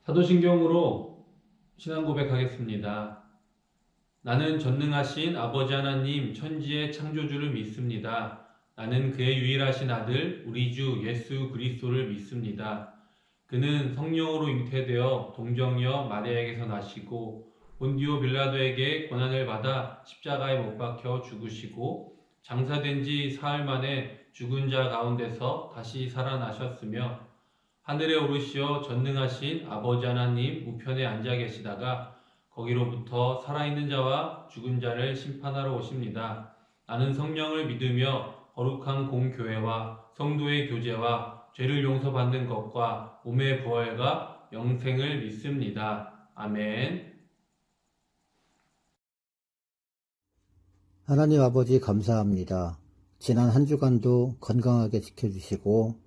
사도신경으로 신앙 고백하겠습니다. 나는 전능하신 아버지 하나님 천지의 창조주를 믿습니다. 나는 그의 유일하신 아들 우리 주 예수 그리스도를 믿습니다. 그는 성령으로 잉태되어 동정녀 마리아에게서 나시고 본디오 빌라도에게 고난을 받아 십자가에 못 박혀 죽으시고 장사된 지 사흘 만에 죽은 자 가운데서 다시 살아나셨으며 하늘에 오르시어 전능하신 아버지 하나님 우편에 앉아 계시다가 거기로부터 살아있는 자와 죽은 자를 심판하러 오십니다. 나는 성령을 믿으며 거룩한 공교회와 성도의 교제와 죄를 용서받는 것과 몸의 부활과 영생을 믿습니다. 아멘. 하나님 아버지 감사합니다. 지난 한 주간도 건강하게 지켜주시고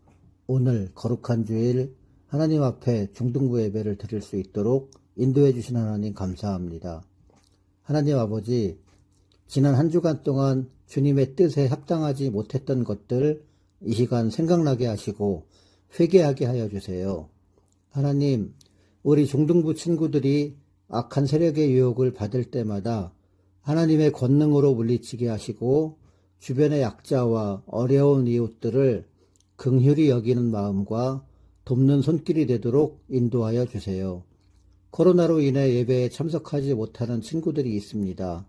오늘 거룩한 주일 하나님 앞에 중등부 예배를 드릴 수 있도록 인도해 주신 하나님 감사합니다. 하나님 아버지, 지난 한 주간 동안 주님의 뜻에 합당하지 못했던 것들 이 시간 생각나게 하시고 회개하게 하여 주세요. 하나님, 우리 중등부 친구들이 악한 세력의 유혹을 받을 때마다 하나님의 권능으로 물리치게 하시고 주변의 약자와 어려운 이웃들을 긍휼히 여기는 마음과 돕는 손길이 되도록 인도하여 주세요. 코로나로 인해 예배에 참석하지 못하는 친구들이 있습니다.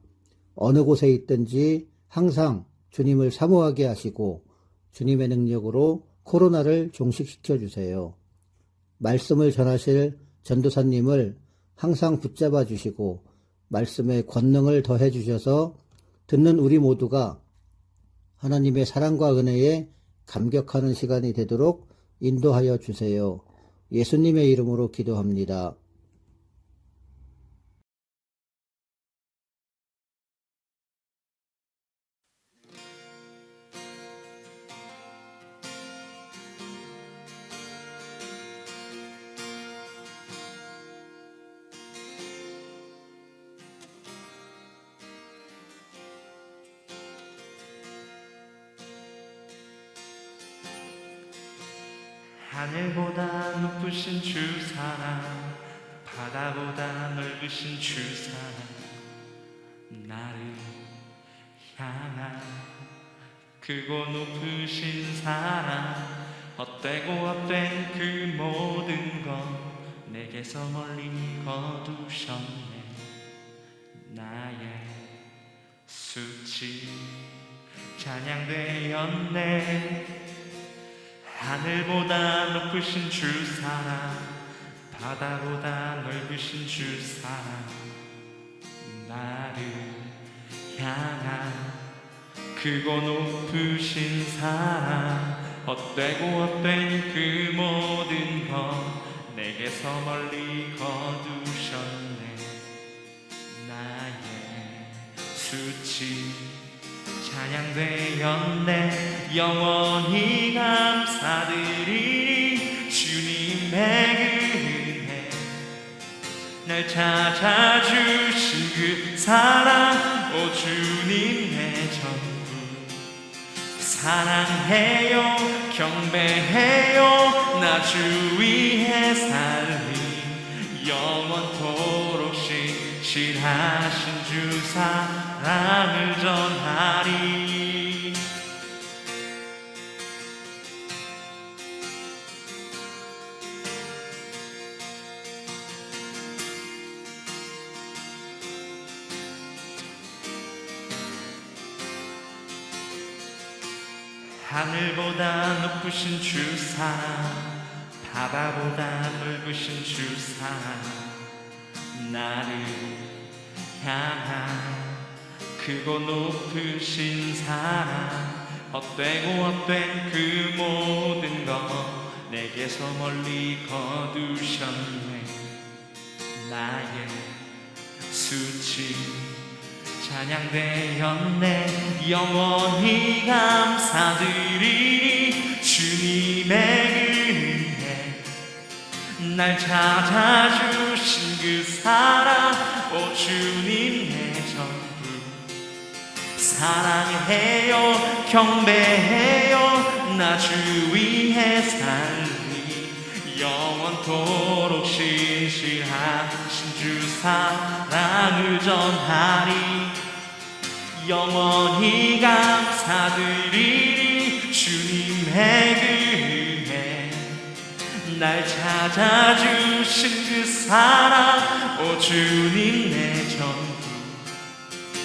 어느 곳에 있든지 항상 주님을 사모하게 하시고 주님의 능력으로 코로나를 종식시켜 주세요. 말씀을 전하실 전도사님을 항상 붙잡아 주시고 말씀에 권능을 더해 주셔서 듣는 우리 모두가 하나님의 사랑과 은혜에 감격하는 시간이 되도록 인도하여 주세요. 예수님의 이름으로 기도합니다. 하늘보다 높으신 주 사랑, 바다보다 넓으신 주 사랑, 나를 향한 크고 높으신 사랑, 헛되고 헛된 그 모든 것 내게서 멀리 거두셨네. 나의 수치 찬양되었네. 하늘보다 높으신 주 사랑, 바다보다 넓으신 주 사랑, 나를 향한 크고 높으신 사랑, 헛되고 헛된 그 모든 것 내게서 멀리 거두셨네. 나의 수치 찬양되었네. 영원히 감사드리니 주님의 그 은혜, 날 찾아주신 그 사랑, 오 주님 내 전부. 사랑해요, 경배해요, 나 주 위해 살리 영원토록 신실하신 주 사랑을 전하리. 하늘보다 높으신 주 사랑, 바다보다 넓으신 주 사랑, 나를 향한 크고 높으신 사랑, 헛되고 헛된 그 모든 것 내게서 멀리 거두셨네. 나의 수치 찬양되었네. 영원히 감사드리니 주님의 은혜, 날 찾아주신 그 사랑, 오 주님 내 전부. 사랑해요, 경배해요, 나 주 위해 살리 영원토록 신실하신 주 사랑을 전하리. 영원히 감사드리리. 주님의 은혜 날 찾아주신 그 사랑, 오 주님 내 전부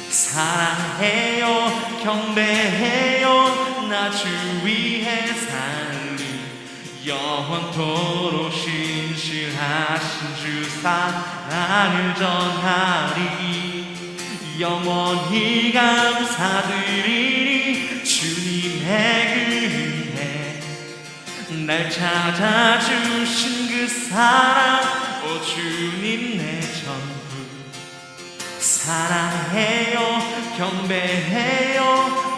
사랑해요 경배해요. 나 주 위해 살리. 영원토록 신실하신 주 사랑을 전하리. 영원히 감사드리리. 주님의 은혜 날 찾아주신 그 사랑, 오 주님 내 전부 사랑해요 경배해요.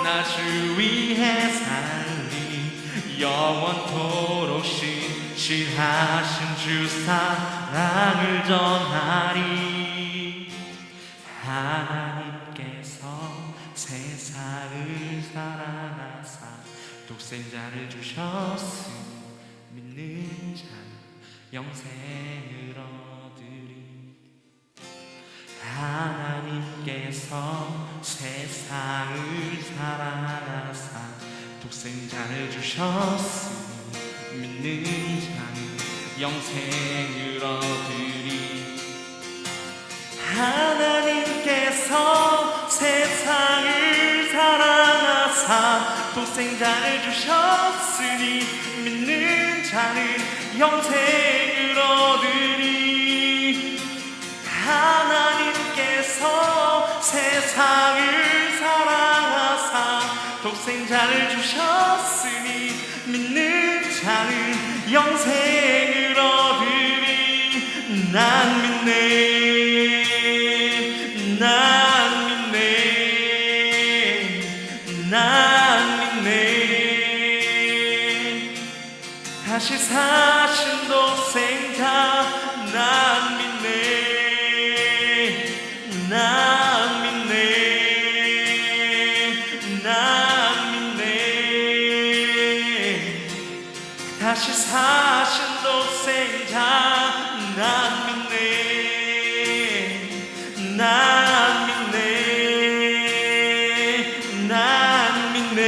나 주 위해 살리. 영원토록 신실하신 주 사랑을 전하리. 하나님께서 세상을 사랑하사 독생자를 주셨으니 믿는 자는 영생을 얻으리. 하나님께서 세상을 사랑하사 독생자를 주셨으니 믿는 자는 영생을 얻으리. 하나님께서 세상을 사랑하사 독생자를 주셨으니 믿는 자는 영생을 얻으리. 하나님께서 세상을 사랑하사 독생자를 주셨으니 믿는 자는 영생을 얻으리. 난 믿네, 난 믿네, 난 믿네. 다시 사신 독생자 난 믿네, 난 믿네, 난 믿네. 다시 사신 독생자 난 믿네, 난 믿네, 난 믿네.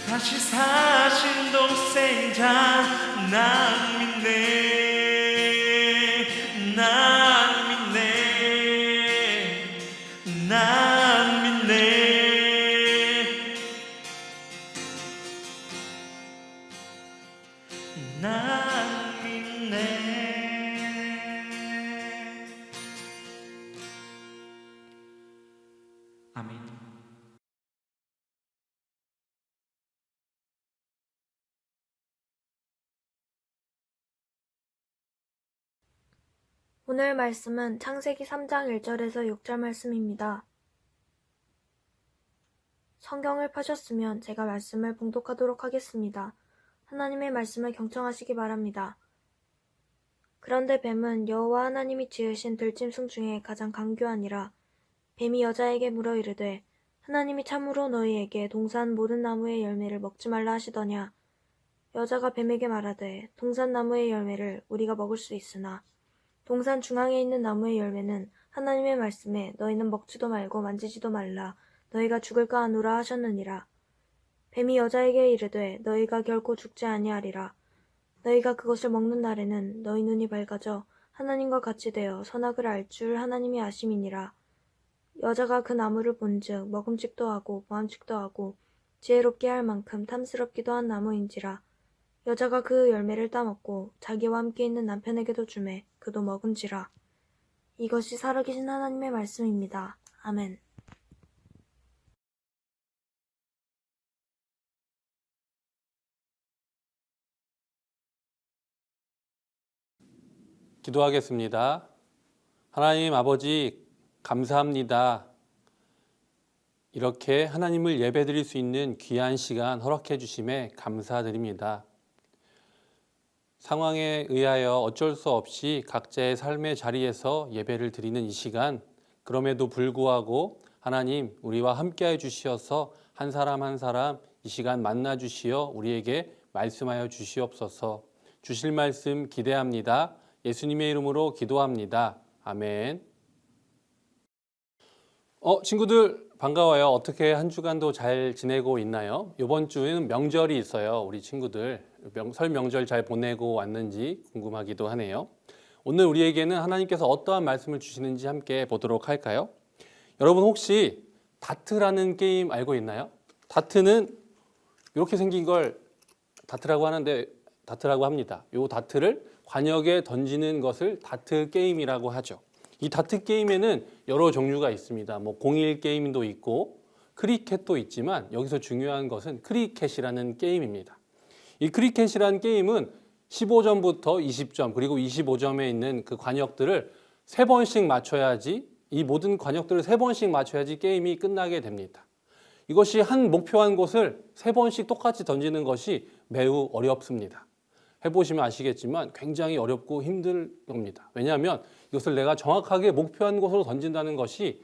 다시 사신 독생자 난 믿네, 난 믿네, 난 믿네, 난 믿네. 아멘. 오늘 말씀은 창세기 3장 1절에서 6절 말씀입니다. 성경을 펴셨으면 제가 말씀을 봉독하도록 하겠습니다. 하나님의 말씀을 경청하시기 바랍니다. 그런데 뱀은 여호와 하나님이 지으신 들짐승 중에 가장 강교하니라. 뱀이 여자에게 물어 이르되 하나님이 참으로 너희에게 동산 모든 나무의 열매를 먹지 말라 하시더냐. 여자가 뱀에게 말하되 동산 나무의 열매를 우리가 먹을 수 있으나 동산 중앙에 있는 나무의 열매는 하나님의 말씀에 너희는 먹지도 말고 만지지도 말라 너희가 죽을까 하노라 하셨느니라. 뱀이 여자에게 이르되 너희가 결코 죽지 아니하리라. 너희가 그것을 먹는 날에는 너희 눈이 밝아져 하나님과 같이 되어 선악을 알 줄 하나님이 아심이니라. 여자가 그 나무를 본즉 먹음직도 하고 보암직도 하고 지혜롭게 할 만큼 탐스럽기도 한 나무인지라. 여자가 그 열매를 따먹고 자기와 함께 있는 남편에게도 주매 그도 먹은지라. 이것이 살아계신 하나님의 말씀입니다. 아멘. 기도하겠습니다. 하나님 아버지 감사합니다. 이렇게 하나님을 예배드릴 수 있는 귀한 시간 허락해 주심에 감사드립니다. 상황에 의하여 어쩔 수 없이 각자의 삶의 자리에서 예배를 드리는 이 시간, 그럼에도 불구하고 하나님 우리와 함께해 주시어서 한 사람 한 사람 이 시간 만나 주시어 우리에게 말씀하여 주시옵소서. 주실 말씀 기대합니다. 예수님의 이름으로 기도합니다. 아멘. 친구들 반가워요. 어떻게 한 주간도 잘 지내고 있나요? 이번 주에는 명절이 있어요. 우리 친구들 설 명절 잘 보내고 왔는지 궁금하기도 하네요. 오늘 우리에게는 하나님께서 어떠한 말씀을 주시는지 함께 보도록 할까요? 여러분 혹시 다트라는 게임 알고 있나요? 다트는 이렇게 생긴 걸 다트라고 하는데 다트라고 합니다. 이 다트를 관역에 던지는 것을 다트 게임이라고 하죠. 이 다트 게임에는 여러 종류가 있습니다. 01 게임도 있고 크리켓도 있지만 여기서 중요한 것은 크리켓이라는 게임입니다. 이 크리켓이라는 게임은 15점부터 20점 그리고 25점에 있는 그 관역들을 3번씩 맞춰야지 이 모든 관역들을 3번씩 맞춰야지 게임이 끝나게 됩니다. 이것이 한 목표한 곳을 3번씩 똑같이 던지는 것이 매우 어렵습니다. 해보시면 아시겠지만 굉장히 어렵고 힘들 겁니다. 왜냐하면 이것을 내가 정확하게 목표한 곳으로 던진다는 것이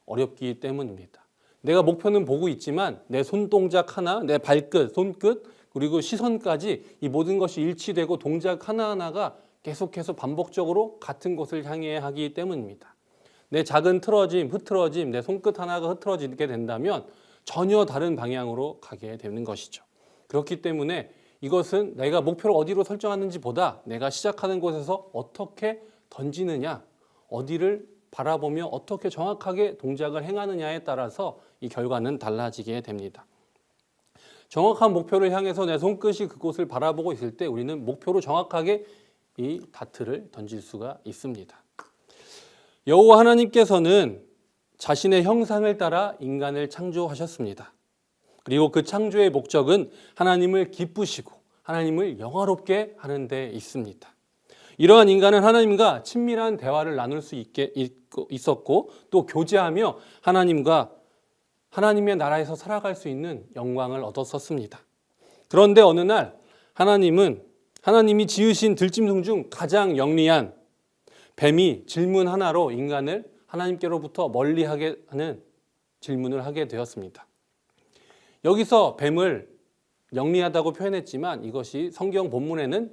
어렵기 때문입니다. 내가 목표는 보고 있지만 내 손동작 하나, 내 발끝, 손끝, 그리고 시선까지 이 모든 것이 일치되고 동작 하나하나가 계속해서 반복적으로 같은 곳을 향해 하기 때문입니다. 내 작은 틀어짐, 흐트러짐, 내 손끝 하나가 흐트러지게 된다면 전혀 다른 방향으로 가게 되는 것이죠. 그렇기 때문에 이것은 내가 목표를 어디로 설정하는지 보다 내가 시작하는 곳에서 어떻게 던지느냐, 어디를 바라보며 어떻게 정확하게 동작을 행하느냐에 따라서 이 결과는 달라지게 됩니다. 정확한 목표를 향해서 내 손끝이 그곳을 바라보고 있을 때 우리는 목표로 정확하게 이 다트를 던질 수가 있습니다. 여호와 하나님께서는 자신의 형상을 따라 인간을 창조하셨습니다. 그리고 그 창조의 목적은 하나님을 기쁘시고 하나님을 영화롭게 하는 데 있습니다. 이러한 인간은 하나님과 친밀한 대화를 나눌 수 있었고 또 교제하며 하나님의 나라에서 살아갈 수 있는 영광을 얻었었습니다. 그런데 어느 날 하나님이 지으신 들짐승 중 가장 영리한 뱀이 질문 하나로 인간을 하나님께로부터 멀리하게 하는 질문을 하게 되었습니다. 여기서 뱀을 영리하다고 표현했지만 이것이 성경 본문에는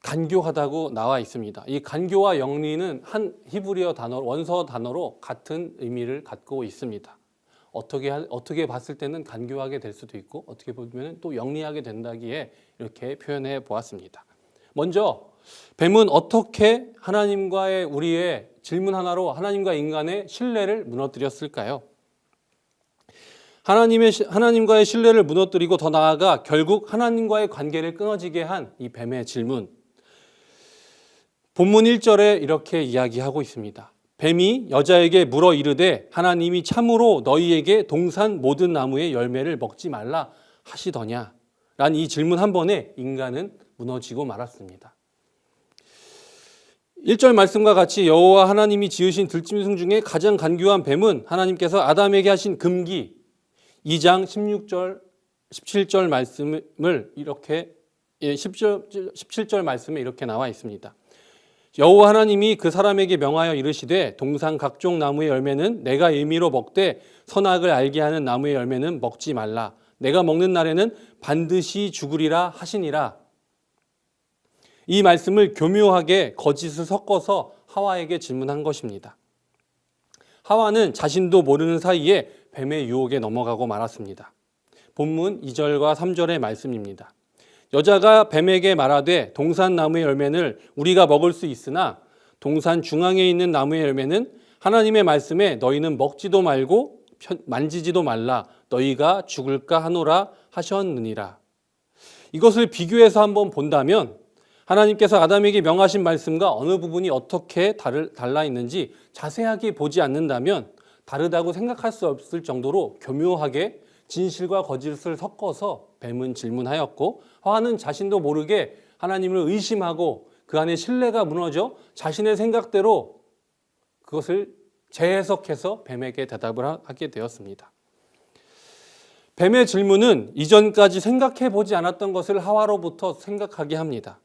간교하다고 나와 있습니다. 이 간교와 영리는 한 히브리어 단어, 원서 단어로 같은 의미를 갖고 있습니다. 어떻게 봤을 때는 간교하게 될 수도 있고 어떻게 보면 또 영리하게 된다기에 이렇게 표현해 보았습니다. 먼저 뱀은 어떻게 하나님과의 우리의 질문 하나로 하나님과 인간의 신뢰를 무너뜨렸을까요? 하나님과의 신뢰를 무너뜨리고 더 나아가 결국 하나님과의 관계를 끊어지게 한 이 뱀의 질문. 본문 1절에 이렇게 이야기하고 있습니다. 뱀이 여자에게 물어 이르되 하나님이 참으로 너희에게 동산 모든 나무의 열매를 먹지 말라 하시더냐? 라는 이 질문 한 번에 인간은 무너지고 말았습니다. 1절 말씀과 같이 여호와 하나님이 지으신 들짐승 중에 가장 간교한 뱀은 하나님께서 아담에게 하신 금기 2장 16절, 17절 말씀을 이렇게 17절 말씀에 이렇게 나와 있습니다. 여호와 하나님이 그 사람에게 명하여 이르시되 동산 각종 나무의 열매는 내가 임의로 먹되 선악을 알게 하는 나무의 열매는 먹지 말라. 내가 먹는 날에는 반드시 죽으리라 하시니라. 이 말씀을 교묘하게 거짓을 섞어서 하와에게 질문한 것입니다. 하와는 자신도 모르는 사이에 뱀의 유혹에 넘어가고 말았습니다. 본문 2절과 3절의 말씀입니다. 여자가 뱀에게 말하되 동산 나무의 열매는 우리가 먹을 수 있으나 동산 중앙에 있는 나무의 열매는 하나님의 말씀에 너희는 먹지도 말고 만지지도 말라 너희가 죽을까 하노라 하셨느니라. 이것을 비교해서 한번 본다면 하나님께서 아담에게 명하신 말씀과 어느 부분이 어떻게 달라 있는지 자세하게 보지 않는다면 다르다고 생각할 수 없을 정도로 교묘하게 진실과 거짓을 섞어서 뱀은 질문하였고 하와는 자신도 모르게 하나님을 의심하고 그 안에 신뢰가 무너져 자신의 생각대로 그것을 재해석해서 뱀에게 대답을 하게 되었습니다. 뱀의 질문은 이전까지 생각해 보지 않았던 것을 하와로부터 생각하게 합니다.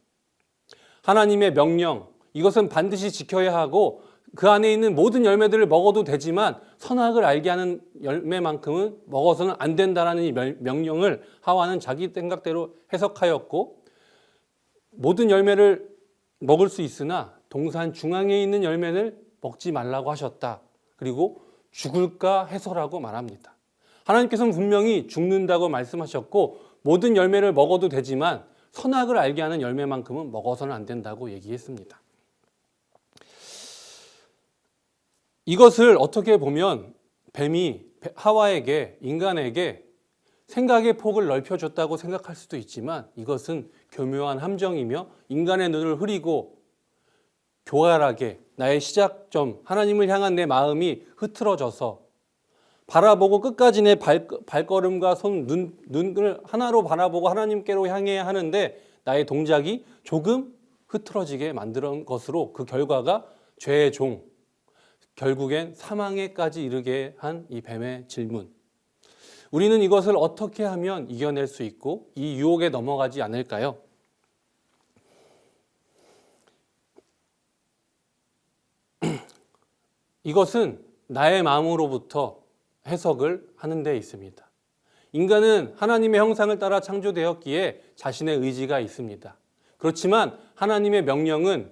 하나님의 명령, 이것은 반드시 지켜야 하고 그 안에 있는 모든 열매들을 먹어도 되지만 선악을 알게 하는 열매만큼은 먹어서는 안 된다라는 이 명령을 하와는 자기 생각대로 해석하였고, 모든 열매를 먹을 수 있으나 동산 중앙에 있는 열매를 먹지 말라고 하셨다. 그리고 죽을까 해서라고 말합니다. 하나님께서는 분명히 죽는다고 말씀하셨고 모든 열매를 먹어도 되지만 선악을 알게 하는 열매만큼은 먹어서는 안 된다고 얘기했습니다. 이것을 어떻게 보면 뱀이 하와에게, 인간에게 생각의 폭을 넓혀줬다고 생각할 수도 있지만 이것은 교묘한 함정이며 인간의 눈을 흐리고 교활하게 나의 시작점, 하나님을 향한 내 마음이 흐트러져서 바라보고 끝까지 내 발걸음과 눈을 하나로 바라보고 하나님께로 향해야 하는데 나의 동작이 조금 흐트러지게 만드는 것으로 그 결과가 죄의 종, 결국엔 사망에까지 이르게 한 이 뱀의 질문. 우리는 이것을 어떻게 하면 이겨낼 수 있고 이 유혹에 넘어가지 않을까요? 이것은 나의 마음으로부터 해석을 하는 데 있습니다. 인간은 하나님의 형상을 따라 창조되었기에 자신의 의지가 있습니다. 그렇지만 하나님의 명령은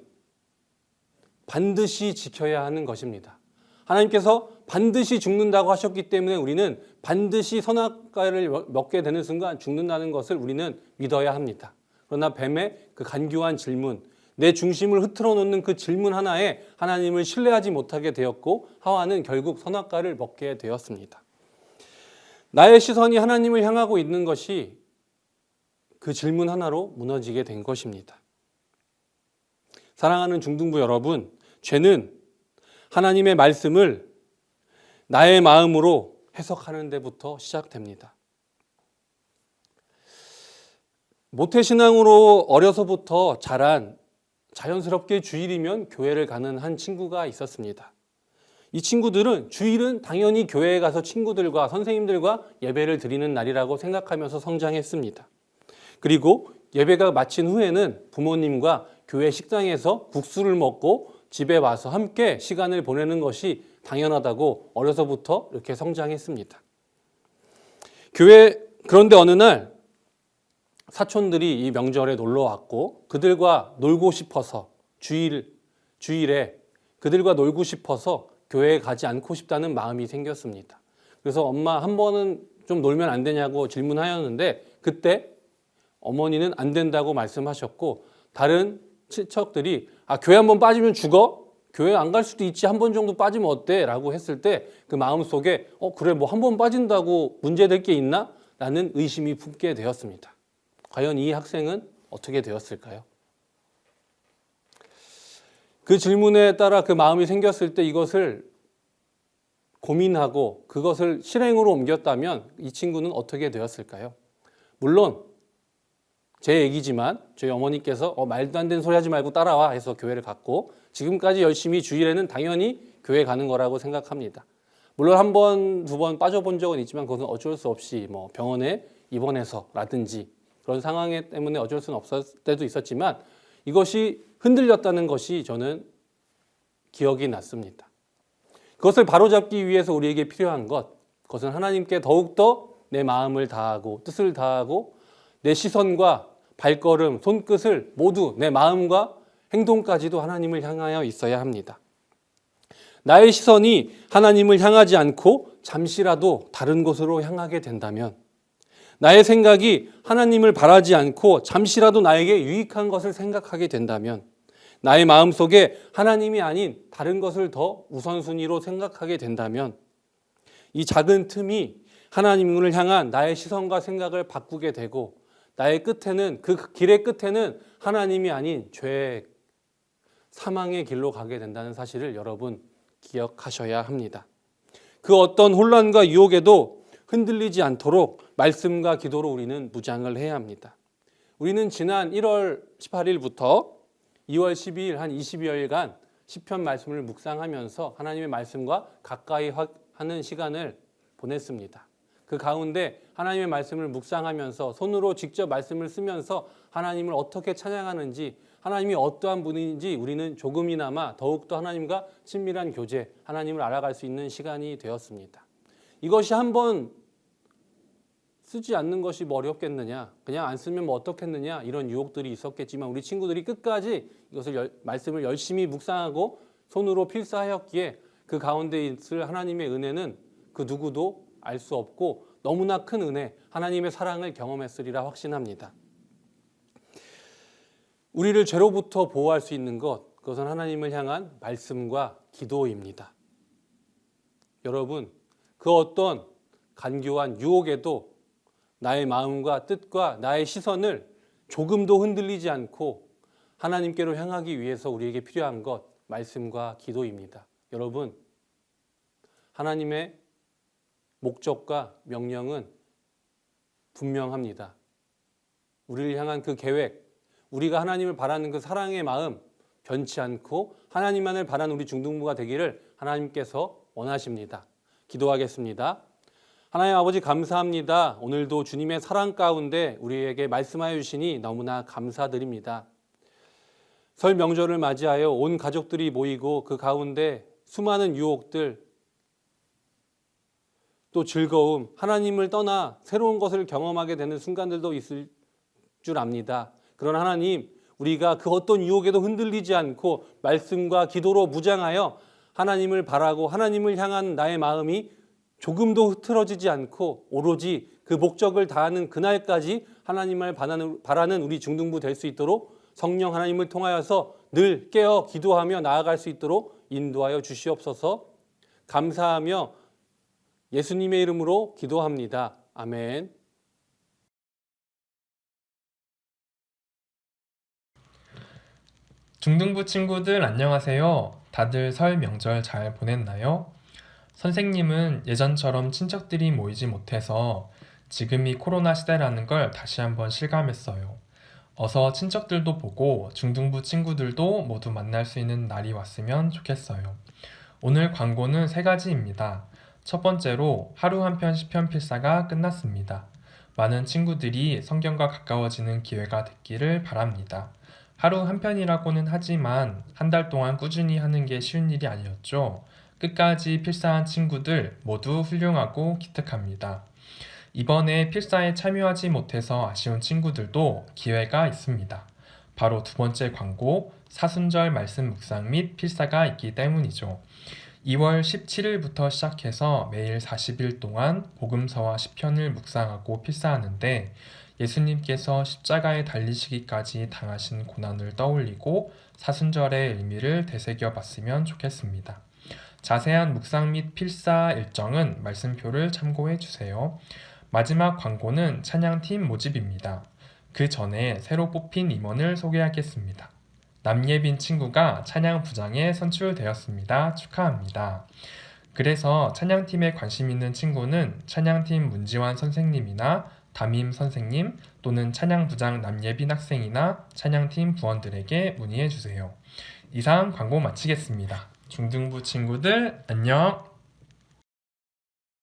반드시 지켜야 하는 것입니다. 하나님께서 반드시 죽는다고 하셨기 때문에 우리는 반드시 선악과를 먹게 되는 순간 죽는다는 것을 우리는 믿어야 합니다. 그러나 뱀의 그 간교한 질문, 내 중심을 흐트러 놓는 그 질문 하나에 하나님을 신뢰하지 못하게 되었고 하와는 결국 선악과를 먹게 되었습니다. 나의 시선이 하나님을 향하고 있는 것이 그 질문 하나로 무너지게 된 것입니다. 사랑하는 중등부 여러분, 죄는 하나님의 말씀을 나의 마음으로 해석하는 데부터 시작됩니다. 모태신앙으로 어려서부터 자란 자연스럽게 주일이면 교회를 가는 한 친구가 있었습니다. 이 친구들은 주일은 당연히 교회에 가서 친구들과 선생님들과 예배를 드리는 날이라고 생각하면서 성장했습니다. 그리고 예배가 마친 후에는 부모님과 교회 식당에서 국수를 먹고 집에 와서 함께 시간을 보내는 것이 당연하다고 어려서부터 이렇게 성장했습니다. 그런데 어느 날 사촌들이 이 명절에 놀러 왔고 그들과 놀고 싶어서 주일에 그들과 놀고 싶어서 교회에 가지 않고 싶다는 마음이 생겼습니다. 그래서 엄마 한 번은 좀 놀면 안 되냐고 질문하였는데 그때 어머니는 안 된다고 말씀하셨고 다른 친척들이 교회 한 번 빠지면 죽어? 교회 안 갈 수도 있지 한 번 정도 빠지면 어때? 라고 했을 때 그 마음속에 그래 뭐 한 번 빠진다고 문제될 게 있나? 라는 의심이 품게 되었습니다. 과연 이 학생은 어떻게 되었을까요? 그 질문에 따라 그 마음이 생겼을 때 이것을 고민하고 그것을 실행으로 옮겼다면 이 친구는 어떻게 되었을까요? 물론 제 얘기지만 저희 어머니께서 말도 안 되는 소리 하지 말고 따라와 해서 교회를 갔고 지금까지 열심히 주일에는 당연히 교회 가는 거라고 생각합니다. 물론 한 번, 두 번 빠져본 적은 있지만 그것은 어쩔 수 없이 뭐 병원에 입원해서라든지 그런 상황 때문에 어쩔 수는 없었을 때도 있었지만 이것이 흔들렸다는 것이 저는 기억이 났습니다. 그것을 바로잡기 위해서 우리에게 필요한 그것은 하나님께 더욱더 내 마음을 다하고 뜻을 다하고 내 시선과 발걸음, 손끝을 모두 내 마음과 행동까지도 하나님을 향하여 있어야 합니다. 나의 시선이 하나님을 향하지 않고 잠시라도 다른 곳으로 향하게 된다면 나의 생각이 하나님을 바라지 않고 잠시라도 나에게 유익한 것을 생각하게 된다면 나의 마음속에 하나님이 아닌 다른 것을 더 우선순위로 생각하게 된다면 이 작은 틈이 하나님을 향한 나의 시선과 생각을 바꾸게 되고 나의 끝에는 그 길의 끝에는 하나님이 아닌 죄, 사망의 길로 가게 된다는 사실을 여러분 기억하셔야 합니다. 그 어떤 혼란과 유혹에도 흔들리지 않도록 말씀과 기도로 우리는 무장을 해야 합니다. 우리는 지난 1월 18일부터 2월 12일 한 20여일간 시편 말씀을 묵상하면서 하나님의 말씀과 가까이 하는 시간을 보냈습니다. 그 가운데 하나님의 말씀을 묵상하면서 손으로 직접 말씀을 쓰면서 하나님을 어떻게 찬양하는지 하나님이 어떠한 분인지 우리는 조금이나마 더욱더 하나님과 친밀한 교제, 하나님을 알아갈 수 있는 시간이 되었습니다. 이것이 한번 쓰지 않는 것이 뭐 어렵겠느냐, 그냥 안 쓰면 뭐 어떻겠느냐, 이런 유혹들이 있었겠지만 우리 친구들이 끝까지 이것을 말씀을 열심히 묵상하고 손으로 필사하였기에 그 가운데 있을 하나님의 은혜는 그 누구도 알 수 없고 너무나 큰 은혜, 하나님의 사랑을 경험했으리라 확신합니다. 우리를 죄로부터 보호할 수 있는 것, 그것은 하나님을 향한 말씀과 기도입니다. 여러분, 그 어떤 간교한 유혹에도 나의 마음과 뜻과 나의 시선을 조금도 흔들리지 않고 하나님께로 향하기 위해서 우리에게 필요한 것, 말씀과 기도입니다. 여러분, 하나님의 목적과 명령은 분명합니다. 우리를 향한 그 계획, 우리가 하나님을 바라는 그 사랑의 마음 변치 않고 하나님만을 바라는 우리 중등부가 되기를 하나님께서 원하십니다. 기도하겠습니다. 하나님 아버지 감사합니다. 오늘도 주님의 사랑 가운데 우리에게 말씀하여 주시니 너무나 감사드립니다. 설 명절을 맞이하여 온 가족들이 모이고 그 가운데 수많은 유혹들, 또 즐거움, 하나님을 떠나 새로운 것을 경험하게 되는 순간들도 있을 줄 압니다. 그러나 하나님, 우리가 그 어떤 유혹에도 흔들리지 않고 말씀과 기도로 무장하여 하나님을 바라고 하나님을 향한 나의 마음이 조금도 흐트러지지 않고 오로지 그 목적을 다하는 그날까지 하나님을 바라는 우리 중등부 될 수 있도록 성령 하나님을 통하여서 늘 깨어 기도하며 나아갈 수 있도록 인도하여 주시옵소서. 감사하며 예수님의 이름으로 기도합니다. 아멘. 중등부 친구들 안녕하세요. 다들 설 명절 잘 보냈나요? 선생님은 예전처럼 친척들이 모이지 못해서 지금이 코로나 시대라는 걸 다시 한번 실감했어요. 어서 친척들도 보고 중등부 친구들도 모두 만날 수 있는 날이 왔으면 좋겠어요. 오늘 광고는 3가지입니다. 첫 번째로 하루 한 편 시편 필사가 끝났습니다. 많은 친구들이 성경과 가까워지는 기회가 됐기를 바랍니다. 하루 한 편이라고는 하지만 한 달 동안 꾸준히 하는 게 쉬운 일이 아니었죠. 끝까지 필사한 친구들 모두 훌륭하고 기특합니다. 이번에 필사에 참여하지 못해서 아쉬운 친구들도 기회가 있습니다. 바로 두 번째 광고, 사순절 말씀 묵상 및 필사가 있기 때문이죠. 2월 17일부터 시작해서 매일 40일 동안 복음서와 시편을 묵상하고 필사하는데 예수님께서 십자가에 달리시기까지 당하신 고난을 떠올리고 사순절의 의미를 되새겨봤으면 좋겠습니다. 자세한 묵상 및 필사 일정은 말씀표를 참고해 주세요. 마지막 광고는 찬양팀 모집입니다. 그 전에 새로 뽑힌 임원을 소개하겠습니다. 남예빈 친구가 찬양부장에 선출되었습니다. 축하합니다. 그래서 찬양팀에 관심 있는 친구는 찬양팀 문지환 선생님이나 담임 선생님 또는 찬양부장 남예빈 학생이나 찬양팀 부원들에게 문의해 주세요. 이상 광고 마치겠습니다. 중등부 친구들 안녕!